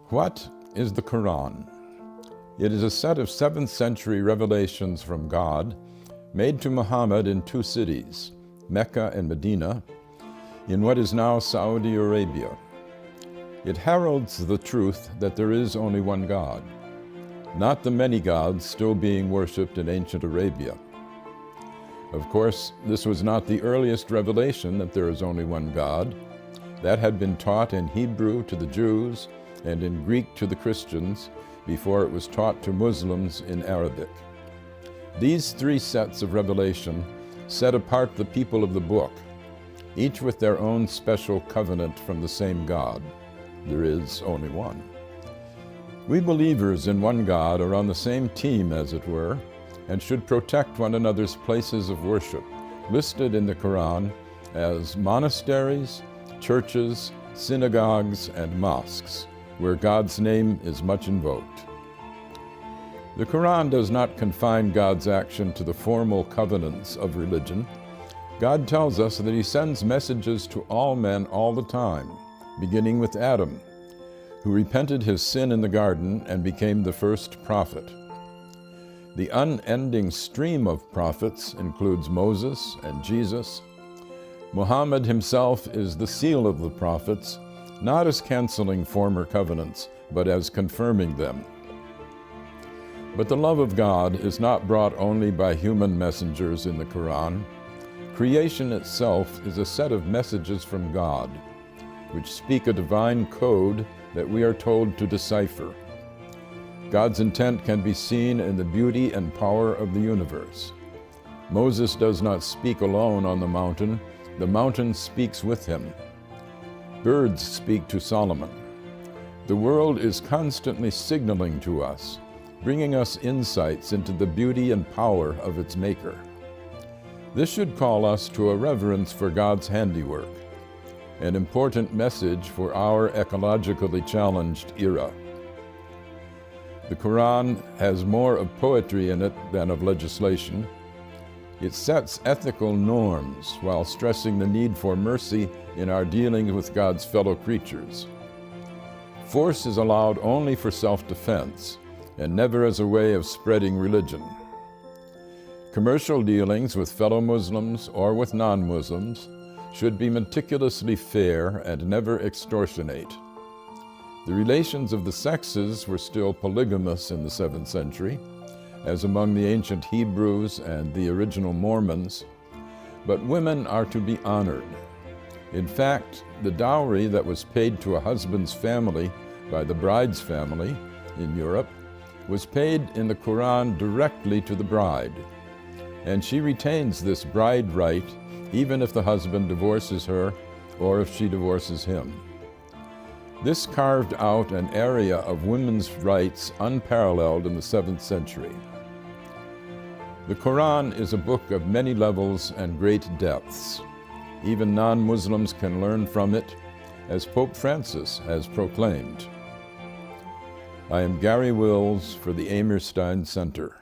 What is the Quran? It is a set of 7th century revelations from God made to Muhammad in 2 cities, Mecca and Medina, in what is now Saudi Arabia. It heralds the truth that there is only one God, not the many gods still being worshipped in ancient Arabia. Of course, this was not the earliest revelation that there is only one God. That had been taught in Hebrew to the Jews and in Greek to the Christians before it was taught to Muslims in Arabic. These 3 sets of revelation set apart the people of the book, each with their own special covenant from the same God. There is only one. We believers in one God are on the same team, as it were, and should protect one another's places of worship, listed in the Quran as monasteries, churches, synagogues, and mosques, where God's name is much invoked. The Quran does not confine God's action to the formal covenants of religion. God tells us that He sends messages to all men all the time, beginning with Adam, who repented his sin in the garden and became the first prophet. The unending stream of prophets includes Moses and Jesus. Muhammad himself is the seal of the prophets, not as canceling former covenants, but as confirming them. But the love of God is not brought only by human messengers in the Quran. Creation itself is a set of messages from God, which speak a divine code that we are told to decipher. God's intent can be seen in the beauty and power of the universe. Moses does not speak alone on the mountain speaks with him. Birds speak to Solomon. The world is constantly signaling to us, bringing us insights into the beauty and power of its maker. This should call us to a reverence for God's handiwork, an important message for our ecologically challenged era. The Quran has more of poetry in it than of legislation. It sets ethical norms while stressing the need for mercy in our dealings with God's fellow creatures. Force is allowed only for self-defense and never as a way of spreading religion. Commercial dealings with fellow Muslims or with non-Muslims should be meticulously fair and never extortionate. The relations of the sexes were still polygamous in the 7th century, as among the ancient Hebrews and the original Mormons, but women are to be honored. In fact, the dowry that was paid to a husband's family by the bride's family in Europe was paid in the Quran directly to the bride, and she retains this bride right even if the husband divorces her or if she divorces him. This carved out an area of women's rights unparalleled in the 7th century. The Quran is a book of many levels and great depths. Even non-Muslims can learn from it, as Pope Francis has proclaimed. I am Gary Wills for the Amerstein Center.